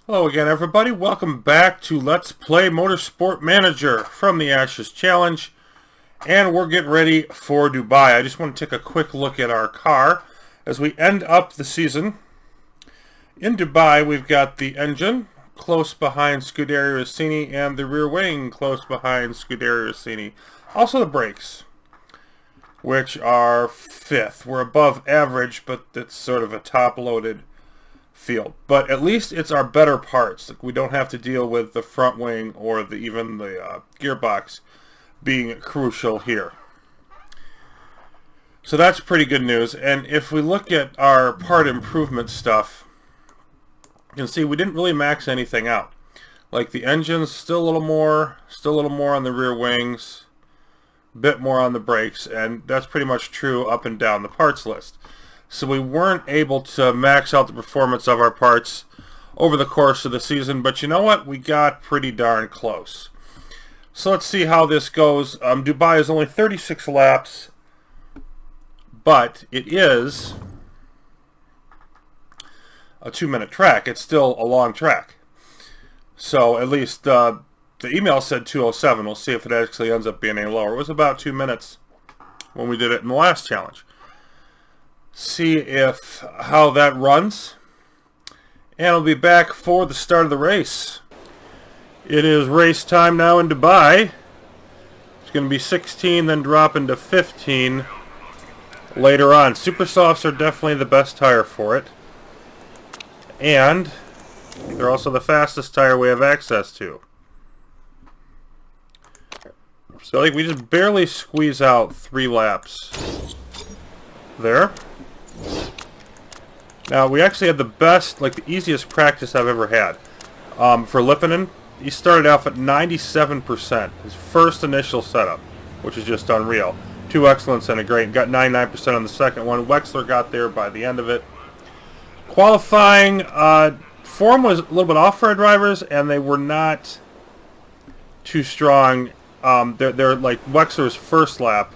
Hello again, everybody. Welcome back to Let's Play Motorsport Manager from the Ashes Challenge. And we're getting ready for Dubai. I just want to take a quick look at our car as we end up the season. In Dubai, we've got the engine close behind Scuderia Rossini and the rear wing close behind Scuderia Rossini. Also the brakes, which are fifth. We're above average, but it's sort of a top-loaded field, but at least it's our better parts. Like, we don't have to deal with the front wing or even the gearbox being crucial here. So that's pretty good news. And if we look at our part improvement stuff, you can see we didn't really max anything out. Like, the engine's still a little more on the rear wings, a bit more on the brakes, and that's pretty much true up and down the parts list. So we weren't able to max out the performance of our parts over the course of the season, but you know what? We got pretty darn close. So let's see how this goes. Dubai is only 36 laps, but it is a 2-minute track. It's still a long track. So at least the email said 2:07. We'll see if it actually ends up being any lower. It was about 2 minutes when we did it in the last challenge. See how that runs, and I'll be back for the start of the race. It is race time now in Dubai. It's going to be 16, then drop into 15 later on. Super Softs are definitely the best tire for it, and they're also the fastest tire we have access to. So we just barely squeeze out 3 laps there. Now, we actually had the best, the easiest practice I've ever had. For Lippinen, he started off at 97%, his first initial setup, which is just unreal. 2 excellents and a great. Got 99% on the second one. Wexler got there by the end of it. Qualifying, form was a little bit off for our drivers, and they were not too strong. They're like Wexler's first lap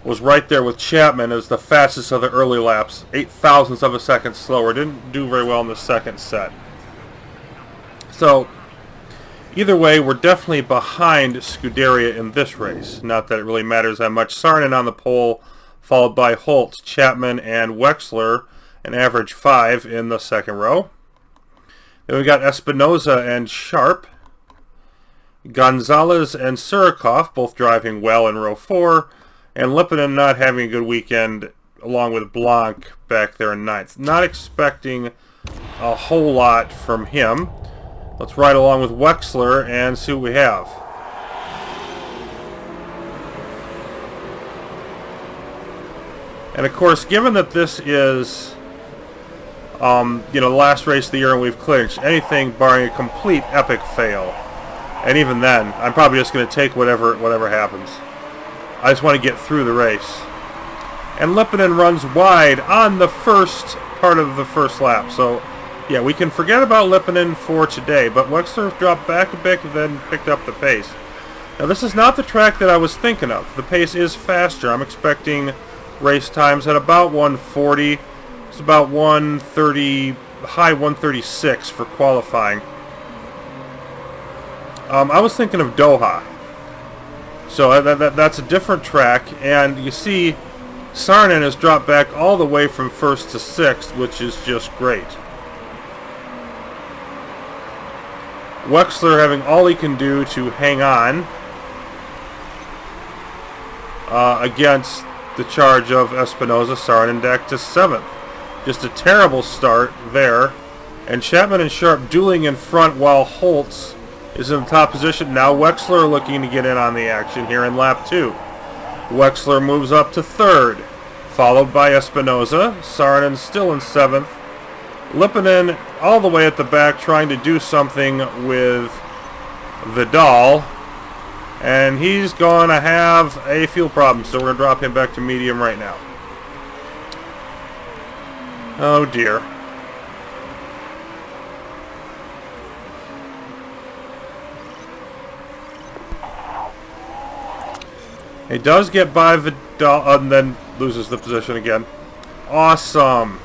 was right there with Chapman as the fastest of the early laps, 0.08 of a second slower. Didn't do very well in the second set. So, either way, we're definitely behind Scuderia in this race. Not that it really matters that much. Saarinen on the pole, followed by Holt, Chapman, and Wexler, an average 5 in the second row. Then we got Espinoza and Sharp. Gonzalez and Surikov, both driving well in row 4. And Lippinen not having a good weekend, along with Blanc back there in 9th. Not expecting a whole lot from him. Let's ride along with Wexler and see what we have. And of course, given that this is, the last race of the year and we've clinched, anything barring a complete epic fail, and even then, I'm probably just going to take whatever happens. I just want to get through the race. And Lippinen runs wide on the first part of the first lap. So, yeah, we can forget about Lippinen for today. But Wexler dropped back a bit and then picked up the pace. Now, this is not the track that I was thinking of. The pace is faster. I'm expecting race times at about 140. It's about 130, high 136 for qualifying. I was thinking of Doha. So that's a different track, and you see Saarinen has dropped back all the way from 1st to 6th, which is just great. Wexler having all he can do to hang on against the charge of Espinoza. Saarinen back to 7th. Just a terrible start there. And Chapman and Sharp dueling in front while Holtz is in the top position. Now Wexler looking to get in on the action here in lap 2. Wexler moves up to 3rd, followed by Espinoza. Saarinen still in 7th. Lippinen all the way at the back trying to do something with Vidal. And he's going to have a fuel problem, so we're going to drop him back to medium right now. Oh dear. He does get by Vidal and then loses the position again. Awesome.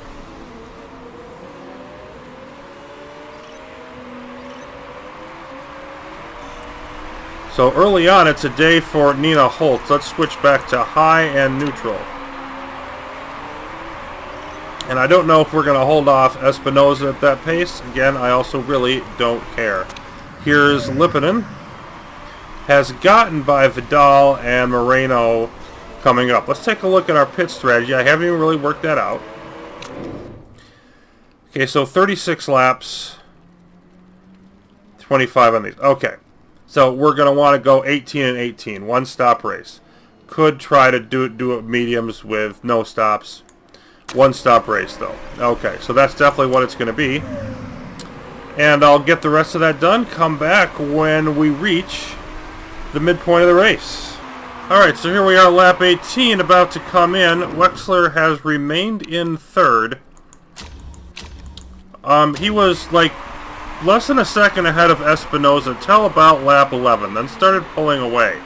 So early on, it's a day for Nina Holtz. Let's switch back to high and neutral. And I don't know if we're going to hold off Espinosa at that pace. Again, I also really don't care. Here's Lippanen. Has gotten by Vidal and Moreno coming up. Let's take a look at our pit strategy. I haven't even really worked that out. Okay, so 36 laps. 25 on these. Okay. So we're going to want to go 18 and 18. One stop race. Could try to do it mediums with no stops. One stop race though. Okay, so that's definitely what it's going to be. And I'll get the rest of that done. Come back when we reach the midpoint of the race. Alright, so here we are, lap 18, about to come in. Wexler has remained in third. He was like less than a second ahead of Espinosa till about lap 11, then started pulling away.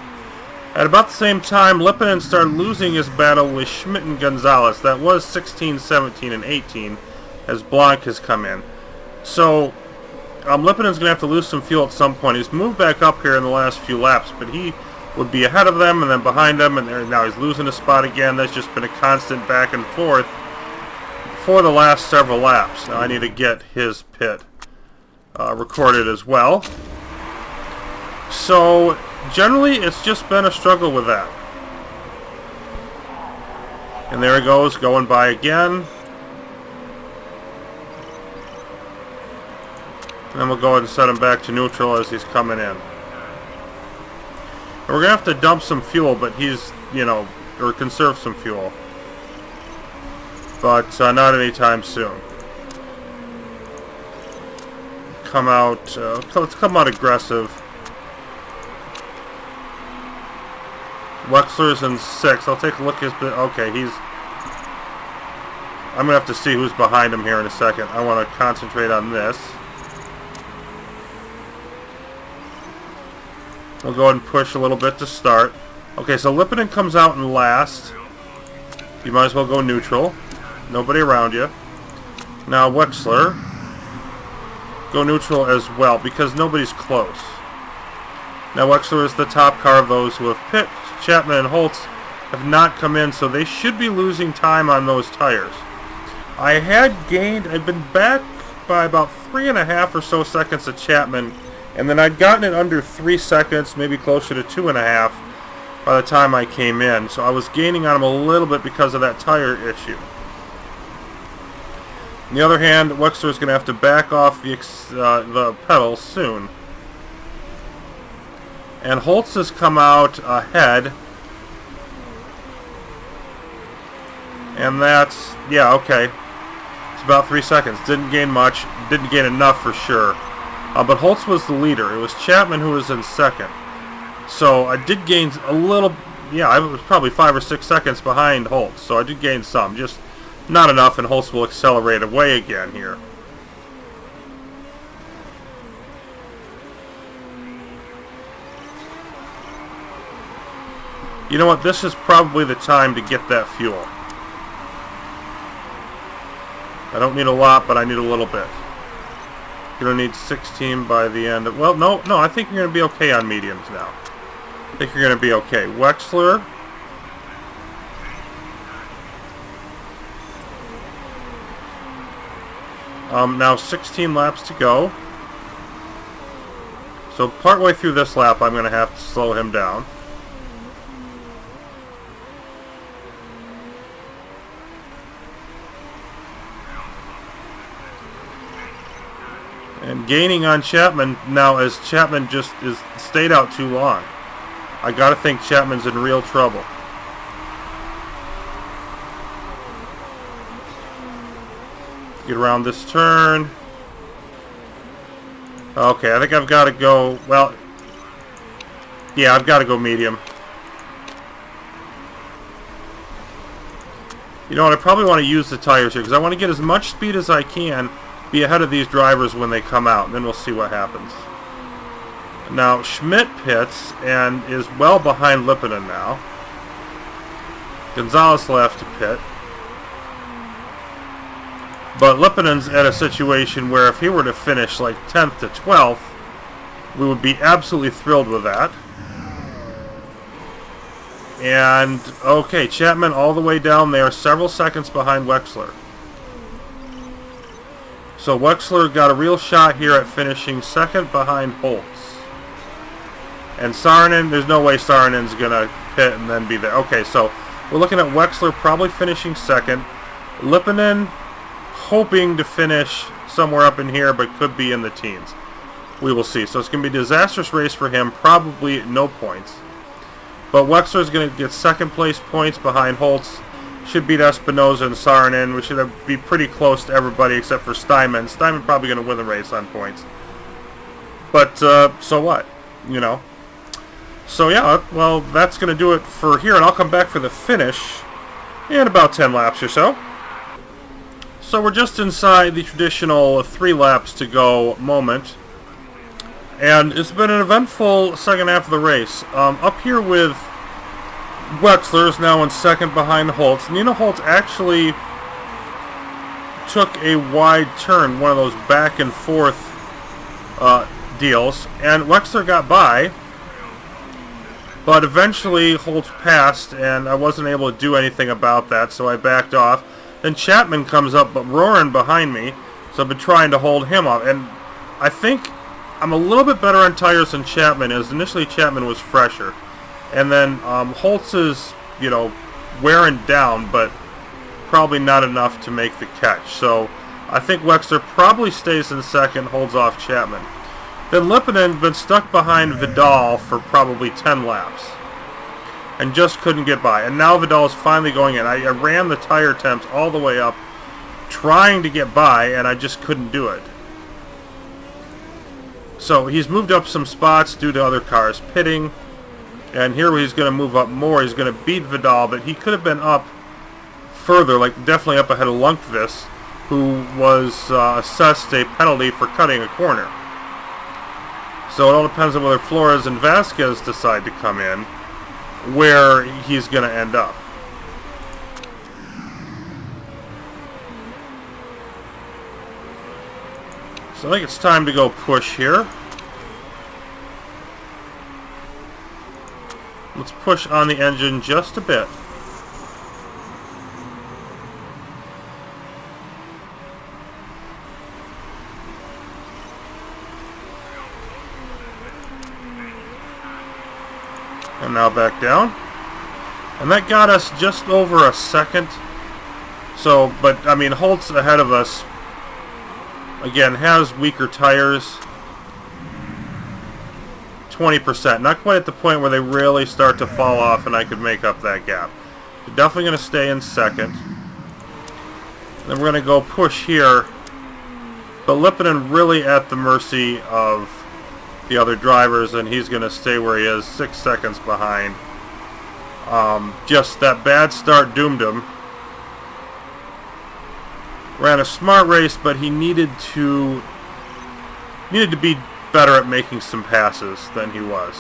At about the same time, Lippanen started losing his battle with Schmidt and Gonzalez. That was 16, 17, and 18 as Blanc has come in. So Lippanen's going to have to lose some fuel at some point. He's moved back up here in the last few laps, but he would be ahead of them and then behind them, and now he's losing a spot again. That's just been a constant back and forth for the last several laps. Now I need to get his pit recorded as well. So generally it's just been a struggle with that. And there he goes, going by again. And then we'll go ahead and set him back to neutral as he's coming in. And we're going to have to dump some fuel, but he's, or conserve some fuel. But not anytime soon. Let's come out aggressive. Wexler's in 6th. I'll take a look at his... Okay, I'm going to have to see who's behind him here in a second. I want to concentrate on this. We'll go ahead and push a little bit to start. Okay, so Lippanen comes out in last. You might as well go neutral. Nobody around you. Now Wexler, go neutral as well because nobody's close. Now Wexler is the top car of those who have pit. Chapman and Holtz have not come in, so they should be losing time on those tires. I'd been back by about 3.5 or so seconds of Chapman, and then I'd gotten it under 3 seconds, maybe closer to 2.5 by the time I came in. So I was gaining on him a little bit because of that tire issue. On the other hand, Wexler is going to have to back off the pedal soon. And Holtz has come out ahead. And that's, yeah, okay. It's about 3 seconds. Didn't gain much. Didn't gain enough for sure. But Holtz was the leader. It was Chapman who was in second. So I did gain a little, yeah, I was probably 5 or 6 seconds behind Holtz. So I did gain some. Just not enough, and Holtz will accelerate away again here. You know what? This is probably the time to get that fuel. I don't need a lot, but I need a little bit. You're going to need 16 by the end of... Well, no, I think you're going to be okay on mediums now. I think you're going to be okay. Wexler. Now 16 laps to go. So partway through this lap, I'm going to have to slow him down. And gaining on Chapman now as Chapman just stayed out too long. I gotta think Chapman's in real trouble. Get around this turn. Okay, I think I've got to go, well, yeah, I've got to go medium. You know what, I probably want to use the tires here because I want to get as much speed as I can, be ahead of these drivers when they come out, and then we'll see what happens. Now, Schmidt pits and is well behind Lippanen now. Gonzalez left to pit. But Lippanen's at a situation where if he were to finish like 10th to 12th, we would be absolutely thrilled with that. And, okay, Chapman all the way down there, several seconds behind Wexler. So Wexler got a real shot here at finishing second behind Holtz. And Saarinen, there's no way Saarinen's going to pit and then be there. Okay, so we're looking at Wexler probably finishing second. Lipponen hoping to finish somewhere up in here, but could be in the teens. We will see. So it's going to be a disastrous race for him, probably no points. But Wexler's going to get second place points behind Holtz. Should beat Espinosa and Saarinen. We should be pretty close to everybody except for Steinman. Steinman probably going to win the race on points. But, so what? You know. So yeah, well, that's going to do it for here. And I'll come back for the finish in about 10 laps or so. So we're just inside the traditional 3 laps to go moment. And it's been an eventful second half of the race. Up here with Wexler is now in second behind Holtz. Nina Holtz actually took a wide turn, one of those back and forth deals, and Wexler got by, but eventually Holtz passed, and I wasn't able to do anything about that, so I backed off. Then Chapman comes up, but roaring behind me, so I've been trying to hold him up, and I think I'm a little bit better on tires than Chapman is. Initially, Chapman was fresher. And then Holtz is, you know, wearing down, but probably not enough to make the catch. So I think Wexler probably stays in second, holds off Chapman. Then Lipponen been stuck behind Vidal for probably 10 laps and just couldn't get by. And now Vidal is finally going in. I ran the tire temps all the way up trying to get by, and I just couldn't do it. So he's moved up some spots due to other cars pitting. And here he's going to move up more. He's going to beat Vidal, but he could have been up further, like definitely up ahead of Lundqvist, who was assessed a penalty for cutting a corner. So it all depends on whether Flores and Vasquez decide to come in, where he's going to end up. So I think it's time to go push here. Let's push on the engine just a bit. And now back down. And that got us just over a second. So, but I mean, Holtz ahead of us, again, has weaker tires. 20%. Not quite at the point where they really start to fall off and I could make up that gap. We're definitely going to stay in second. Then we're going to go push here. But Lipponen really at the mercy of the other drivers, and he's going to stay where he is, 6 seconds behind. Just that bad start doomed him. Ran a smart race, but he needed to be better at making some passes than he was.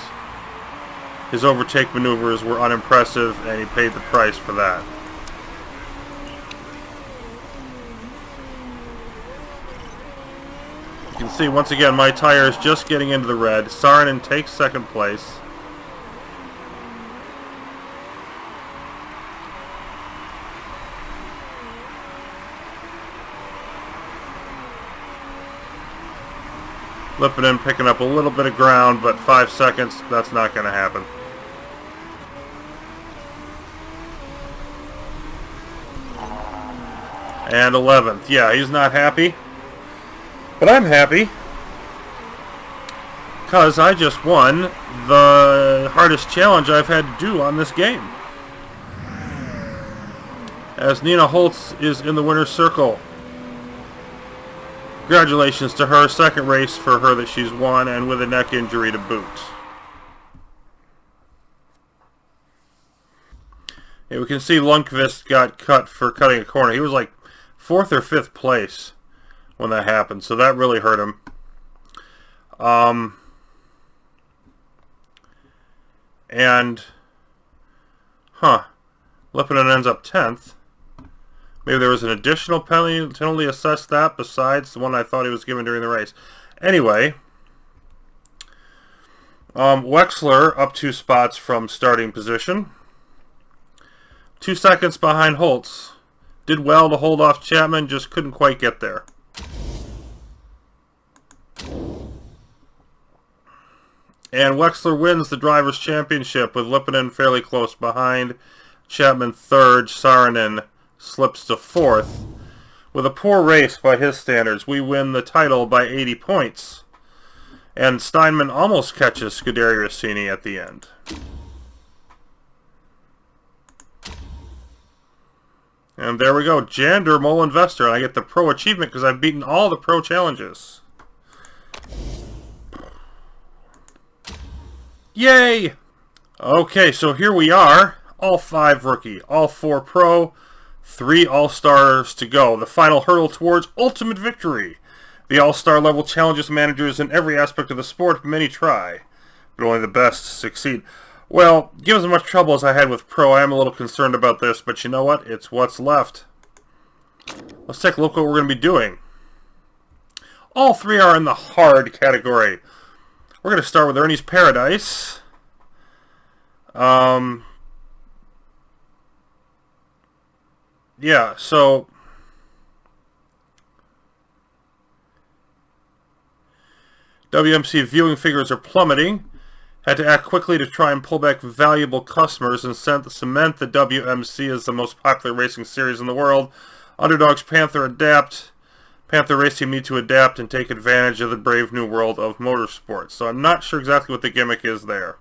His overtake maneuvers were unimpressive, and he paid the price for that. You can see, once again, my tire is just getting into the red. Saarinen takes second place. Lipponen picking up a little bit of ground, but 5 seconds, that's not going to happen. And 11th. Yeah, he's not happy. But I'm happy. Because I just won the hardest challenge I've had to do on this game. As Nina Holtz is in the winner's circle. Congratulations to her. Second race for her that she's won, and with a neck injury to boot. Yeah, we can see Lundqvist got cut for cutting a corner. He was like 4th or 5th place when that happened, so that really hurt him. Lipponen ends up 10th. Maybe there was an additional penalty assessed that besides the one I thought he was given during the race. Anyway, Wexler up 2 spots from starting position. 2 seconds behind Holtz. Did well to hold off Chapman, just couldn't quite get there. And Wexler wins the Drivers' Championship with Lipinen fairly close behind. Chapman third, Saarinen slips to fourth. With a poor race by his standards, we win the title by 80 points. And Steinman almost catches Scuderi Rossini at the end. And there we go, Jander Molenvester, and I get the Pro Achievement because I've beaten all the Pro Challenges. Yay! Okay, so here we are, all 5 rookie, all 4 Pro, 3 All-Stars to go. The final hurdle towards ultimate victory. The All-Star level challenges managers in every aspect of the sport, many try, but only the best succeed. Well, given as much trouble as I had with Pro, I am a little concerned about this, but you know what? It's what's left. Let's take a look at what we're going to be doing. All 3 are in the hard category. We're going to start with Ernie's Paradise. Yeah, so WMC viewing figures are plummeting. Had to act quickly to try and pull back valuable customers and cement the WMC as the most popular racing series in the world. Underdogs Panther Race Team need to adapt and take advantage of the brave new world of motorsport. So I'm not sure exactly what the gimmick is there.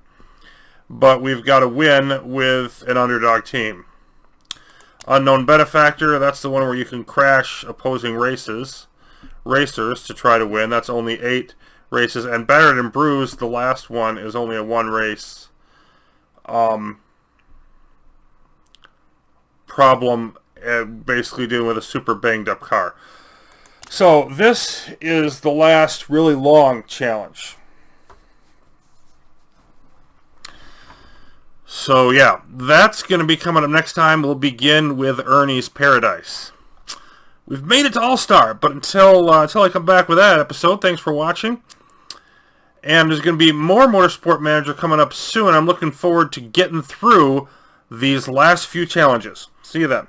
But we've got to win with an underdog team. Unknown Benefactor, that's the one where you can crash opposing racers to try to win. That's only 8 races. And Battered and Bruised, the last one, is only a 1 race problem, basically dealing with a super banged up car. So this is the last really long challenge. So yeah, that's going to be coming up next time. We'll begin with Ernie's Paradise. We've made it to All-Star, but until I come back with that episode, thanks for watching. And there's going to be more Motorsport Manager coming up soon. I'm looking forward to getting through these last few challenges. See you then.